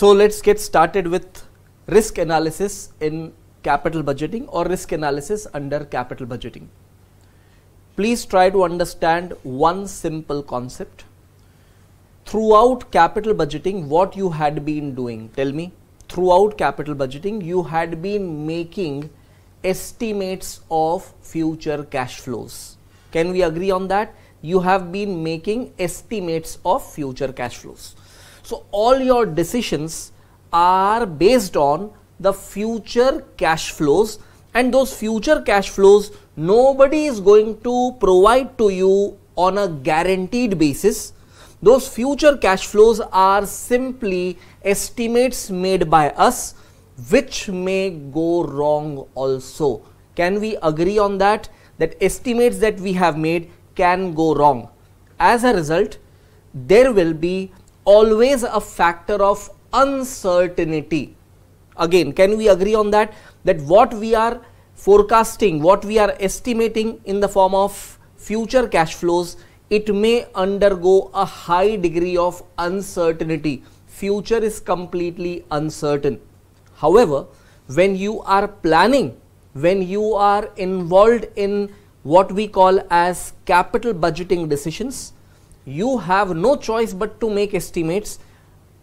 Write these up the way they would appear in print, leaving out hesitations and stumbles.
So let's get started with risk analysis in capital budgeting or risk analysis under capital budgeting. Please try to understand one simple concept. Throughout capital budgeting, what you had been doing, tell me, throughout capital budgeting, you had been making estimates of future cash flows. Can we agree on that? You have been making estimates of future cash flows. So all your decisions are based on the future cash flows, and those future cash flows nobody is going to provide to you on a guaranteed basis. Those future cash flows are simply estimates made by us, which may go wrong also. Can we agree on that? That estimates that we have made can go wrong. As a result, there will be always a factor of uncertainty. Again, can we agree on that? That what we are forecasting, what we are estimating in the form of future cash flows, it may undergo a high degree of uncertainty. Future is completely uncertain. However, when you are planning, when you are involved in what we call as capital budgeting decisions, you have no choice but to make estimates.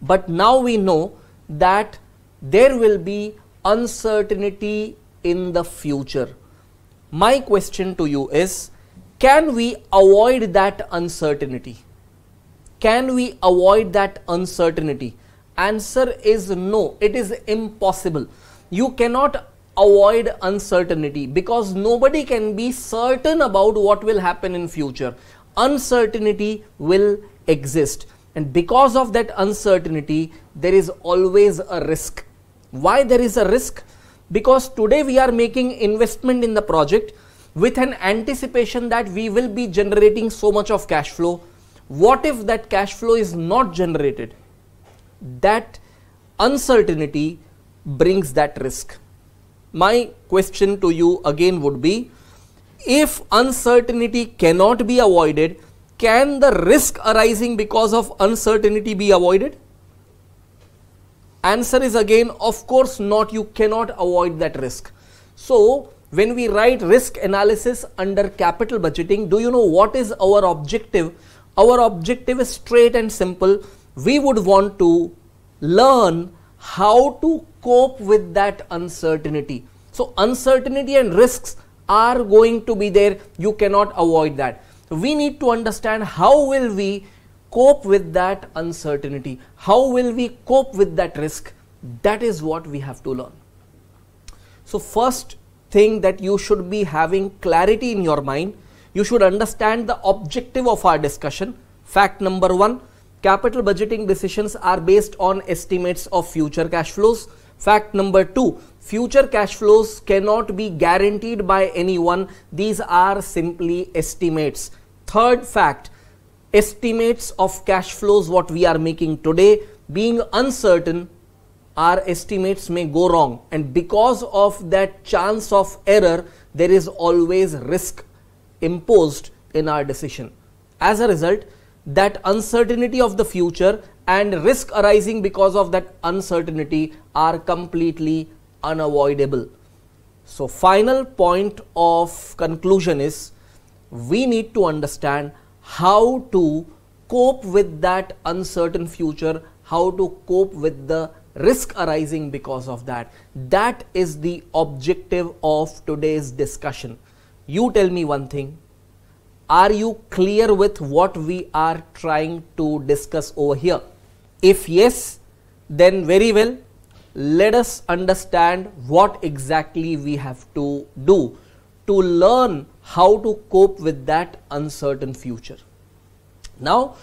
But now we know that there will be uncertainty in the future. My question to you is, can we avoid that uncertainty? Can we avoid that uncertainty? Answer is no, it is impossible. You cannot avoid uncertainty because nobody can be certain about what will happen in future. Uncertainty will exist, and because of that uncertainty, there is always a risk. Why there is a risk? Because today we are making investment in the project with an anticipation that we will be generating so much of cash flow. What if that cash flow is not generated? That uncertainty brings that risk. My question to you again would be, if uncertainty cannot be avoided, can the risk arising because of uncertainty be avoided? Answer is again, of course not. You cannot avoid that risk. So when we write risk analysis under capital budgeting, do you know what is our objective? Our objective is straight and simple. We would want to learn how to cope with that uncertainty. So uncertainty and risks are going to be there. You cannot avoid that. We need to understand how will we cope with that uncertainty. How will we cope with that risk? That is what we have to learn. So first thing that you should be having clarity in your mind, you should understand the objective of our discussion. Fact number one, capital budgeting decisions are based on estimates of future cash flows. Fact number two, future cash flows cannot be guaranteed by anyone. These are simply estimates. Third fact, estimates of cash flows what we are making today being uncertain, our estimates may go wrong, and because of that chance of error, there is always risk imposed in our decision. As a result, that uncertainty of the future and risk arising because of that uncertainty are completely unavoidable. So final point of conclusion is, we need to understand how to cope with that uncertain future, how to cope with the risk arising because of that. That is the objective of today's discussion. You tell me one thing. Are you clear with what we are trying to discuss over here? If yes, then very well. Let us understand what exactly we have to do to learn how to cope with that uncertain future. Now,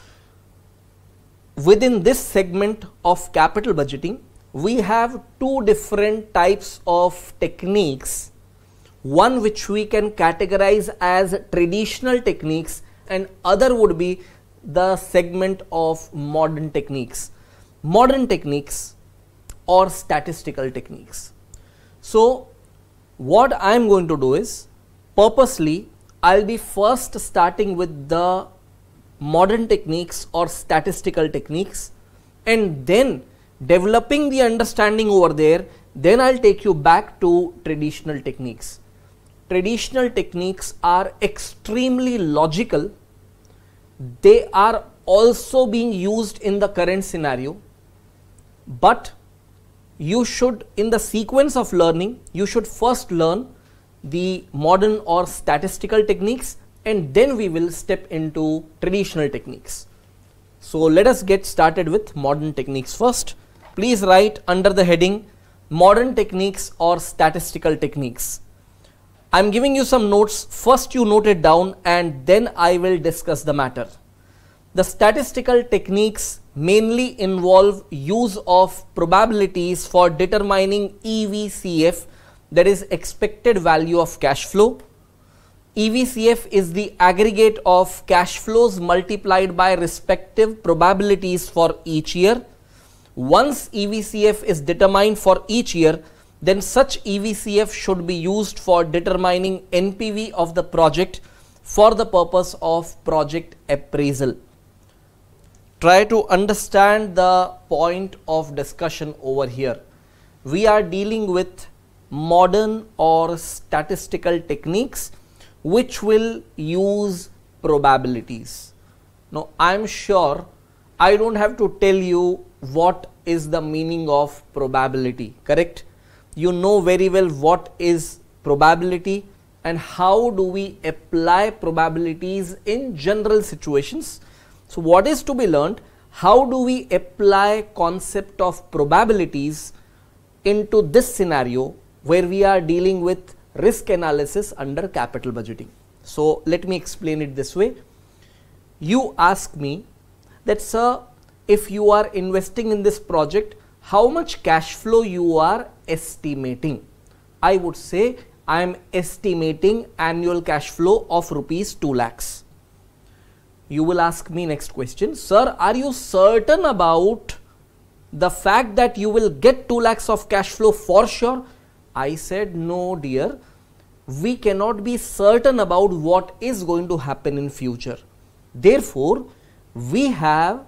within this segment of capital budgeting, we have two different types of techniques. One which we can categorize as traditional techniques, and other would be the segment of modern techniques. Modern techniques or statistical techniques. So what I am going to do is, purposely I'll be first starting with the modern techniques or statistical techniques, and then Developing the understanding over there, then I'll take you back to traditional techniques. Traditional techniques are extremely logical. They are also being used in the current scenario, but you should, in the sequence of learning, you should first learn the modern or statistical techniques, and then we will step into traditional techniques. So let us get started with modern techniques first. Please write under the heading modern techniques or statistical techniques. I am giving you some notes. First you note it down and then I will discuss the matter. The statistical techniques mainly involve use of probabilities for determining EVCF, that is expected value of cash flow. EVCF is the aggregate of cash flows multiplied by respective probabilities for each year. Once EVCF is determined for each year, then such EVCF should be used for determining NPV of the project for the purpose of project appraisal. Try to understand the point of discussion over here. We are dealing with modern or statistical techniques which will use probabilities. Now, I am sure I don't have to tell you what is the meaning of probability, correct? You know very well what is probability and how do we apply probabilities in general situations. So what is to be learned? How do we apply concept of probabilities into this scenario where we are dealing with risk analysis under capital budgeting? So let me explain it this way. You ask me that, sir, if you are investing in this project, how much cash flow you are estimating? I would say I am estimating annual cash flow of rupees 2 lakhs. You will ask me next question, sir, are you certain about the fact that you will get 2 lakhs of cash flow for sure? I said, no dear, we cannot be certain about what is going to happen in future. Therefore, we have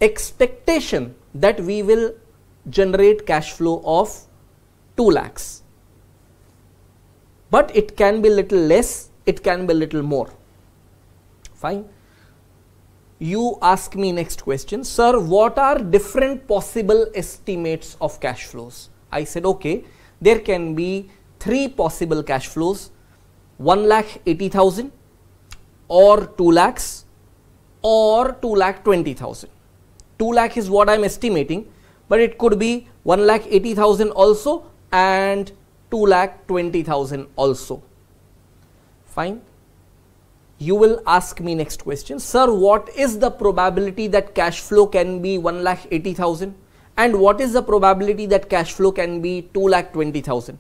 expectation that we will generate cash flow of 2 lakhs. But it can be little less, it can be little more. Fine. You ask me next question, sir, what are different possible estimates of cash flows? I said, okay, there can be 3 possible cash flows, 1,80,000 or 2 lakhs or 2,20,000. 2 lakh is what I am estimating, but it could be 1,80,000 also and 2,20,000 also. Fine. You will ask me next question, sir, what is the probability that cash flow can be 1,80,000 and what is the probability that cash flow can be 2,20,000?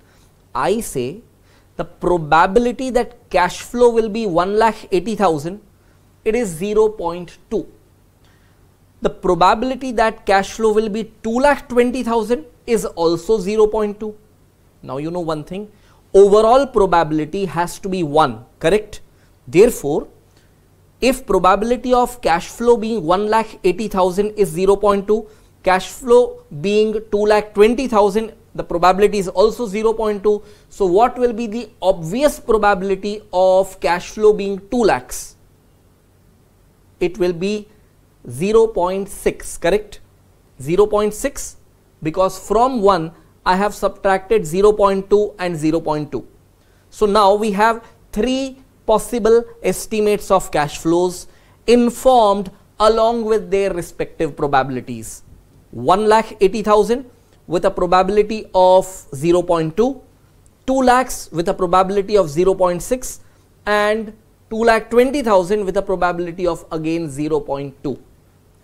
I say the probability that cash flow will be 1,80,000, it is 0.2. The probability that cash flow will be 2,20,000 is also 0.2. Now you know one thing, overall probability has to be 1, correct? Therefore, if probability of cash flow being 1,80,000 is 0.2, cash flow being 2,20,000, the probability is also 0.2. So what will be the obvious probability of cash flow being 2 lakhs? It will be 0.6, correct? 0.6, because from 1 I have subtracted 0.2 and 0.2. So now we have 3 possible estimates of cash flows informed along with their respective probabilities. 1,80,000 with a probability of 0.2, 2 lakhs with a probability of 0.6 and 2,20,000 with a probability of again 0.2.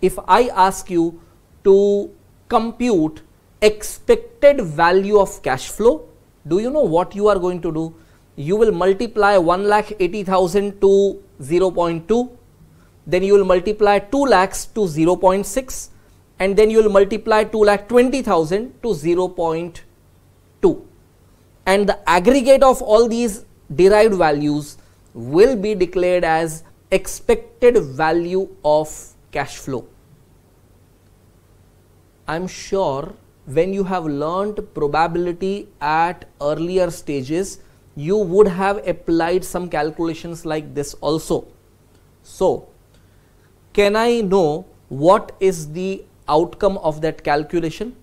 If I ask you to compute expected value of cash flow, do you know what you are going to do? You will multiply 1,80,000 to 0.2, then you will multiply 2 lakhs to 0.6 and then you will multiply 2,20,000 to 0.2, and the aggregate of all these derived values will be declared as expected value of cash flow. I'm sure when you have learnt probability at earlier stages, you would have applied some calculations like this also. So, can I know what is the outcome of that calculation?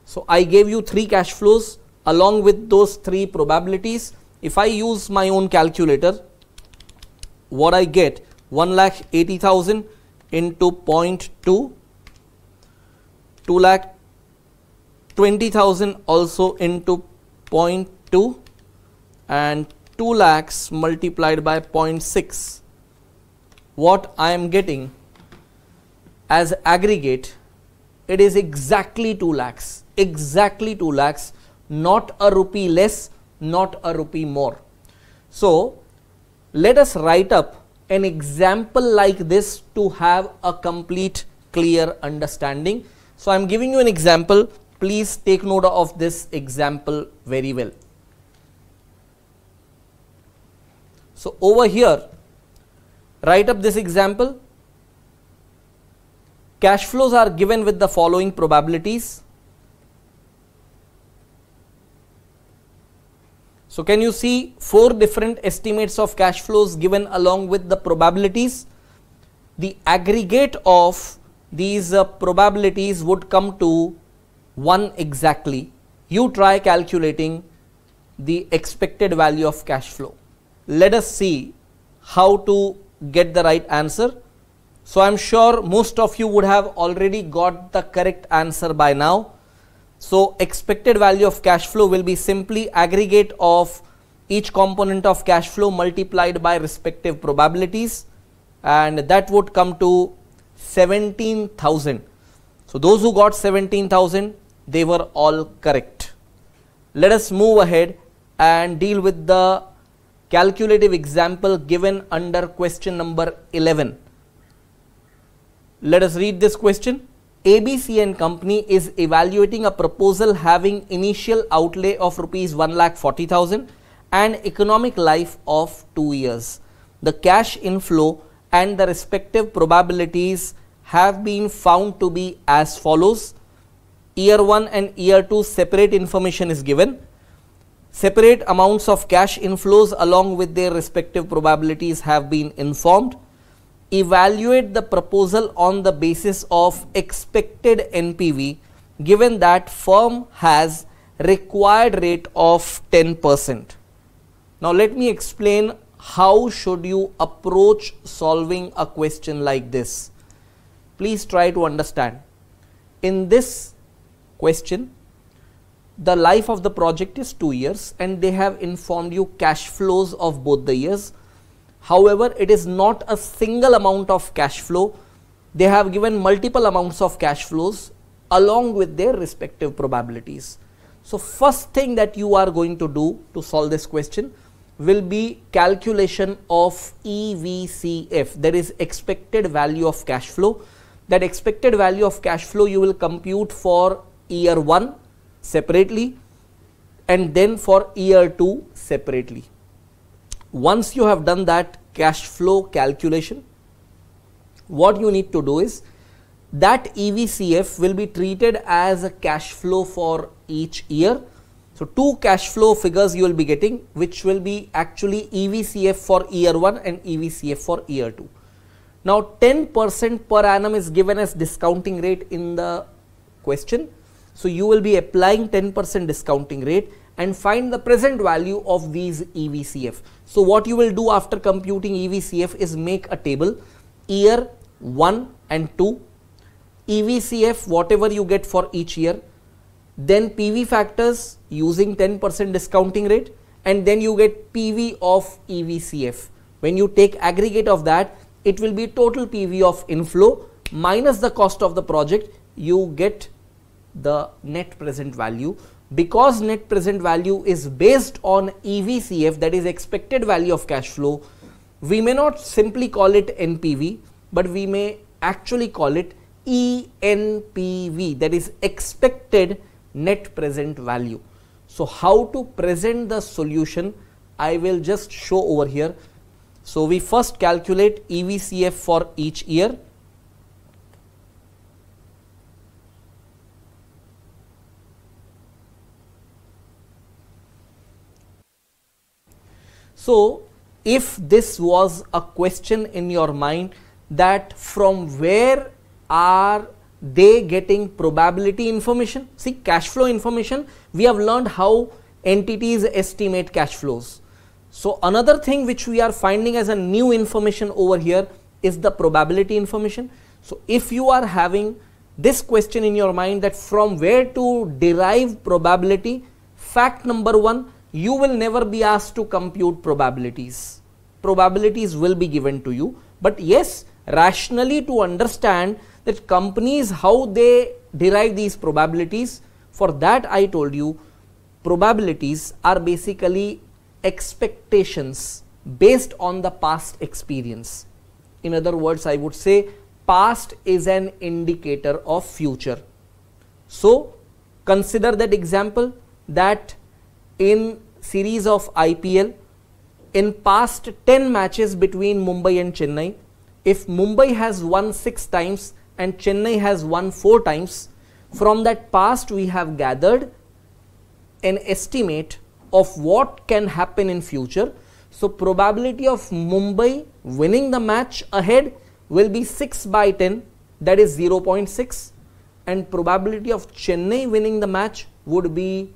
So, I gave you 3 cash flows along with those 3 probabilities. If I use my own calculator, what I get, 1,80,000 into 0.2, 2,20,000 also into 0.2, and 2 lakhs multiplied by 0.6. What I am getting as aggregate, it is exactly 2 lakhs, not a rupee less, not a rupee more. So, let us write up an example like this to have a complete clear understanding. So, I am giving you an example. Please take note of this example very well. So, over here, write up this example. Cash flows are given with the following probabilities. So, can you see 4 different estimates of cash flows given along with the probabilities? The aggregate of these probabilities would come to 1 exactly. You try calculating the expected value of cash flow. Let us see how to get the right answer. So, I am sure most of you would have already got the correct answer by now. So, expected value of cash flow will be simply aggregate of each component of cash flow multiplied by respective probabilities, and that would come to 17,000. So, those who got 17,000, they were all correct. Let us move ahead and deal with the calculative example given under question number 11. Let us read this question. ABC and Company is evaluating a proposal having initial outlay of rupees 1,40,000 and economic life of 2 years. The cash inflow and the respective probabilities have been found to be as follows. Year 1 and year 2 separate information is given. Separate amounts of cash inflows along with their respective probabilities have been informed. Evaluate the proposal on the basis of expected NPV given that firm has required rate of 10%. Now, let me explain how should you approach solving a question like this. Please try to understand. In this question, the life of the project is 2 years and they have informed you cash flows of both the years. However, it is not a single amount of cash flow. They have given multiple amounts of cash flows along with their respective probabilities. So, first thing that you are going to do to solve this question will be calculation of EVCF, that is expected value of cash flow. That expected value of cash flow you will compute for year 1 separately and then for year 2 separately. Once you have done that cash flow calculation, what you need to do is that EVCF will be treated as a cash flow for each year. So, 2 cash flow figures you will be getting, which will be actually EVCF for year 1 and EVCF for year 2. Now, 10% per annum is given as discounting rate in the question. So, you will be applying 10% discounting rate and find the present value of these EVCF. So, what you will do after computing EVCF is make a table, year 1 and 2, EVCF whatever you get for each year, then PV factors using 10% discounting rate, and then you get PV of EVCF. When you take aggregate of that, it will be total PV of inflow minus the cost of the project, you get the net present value. Because net present value is based on EVCF, that is expected value of cash flow, we may not simply call it NPV, but we may actually call it ENPV, that is expected net present value. So, how to present the solution, I will just show over here. So, we first calculate EVCF for each year. So if this was a question in your mind that from where are they getting probability information? See, cash flow information, we have learned how entities estimate cash flows. So another thing which we are finding as a new information over here is the probability information. So if you are having this question in your mind that from where to derive probability, fact number one, you will never be asked to compute probabilities. Probabilities will be given to you, but yes, rationally to understand that companies, how they derive these probabilities, for that I told you probabilities are basically expectations based on the past experience. In other words, I would say past is an indicator of future. So consider that example that in series of IPL, in past 10 matches between Mumbai and Chennai, if Mumbai has won 6 times and Chennai has won 4 times, from that past we have gathered an estimate of what can happen in future. So probability of Mumbai winning the match ahead will be 6 by 10, that is 0.6, and probability of Chennai winning the match would be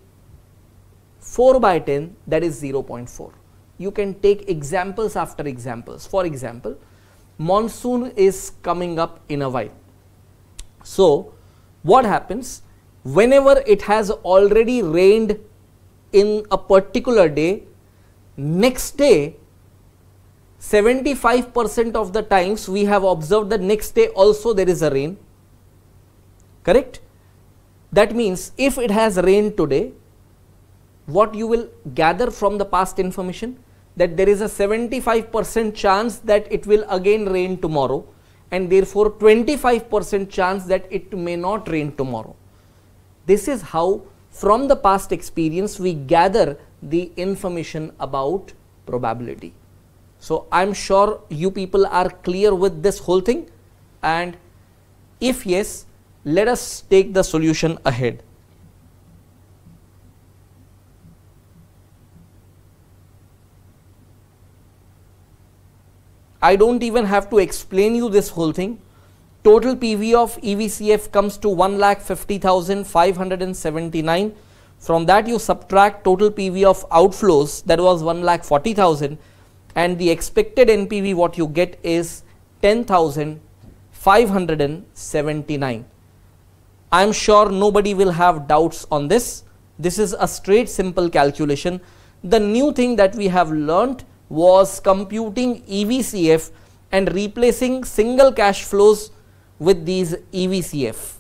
4 by 10, that is 0.4. You can take examples after examples. For example, monsoon is coming up in a while. So what happens whenever it has already rained in a particular day, next day 75% of the times we have observed that next day also there is a rain, correct? That means if it has rained today, what you will gather from the past information, that there is a 75% chance that it will again rain tomorrow, and therefore 25% chance that it may not rain tomorrow. This is how from the past experience we gather the information about probability. So I am sure you people are clear with this whole thing, and if yes, let us take the solution ahead. I don't even have to explain you this whole thing. Total PV of EVCF comes to 1,50,579. From that you subtract total PV of outflows, that was 1,40,000, and the expected NPV what you get is 10,579. I am sure nobody will have doubts on this. This is a straight simple calculation. The new thing that we have learnt was computing EVCF and replacing single cash flows with these EVCF.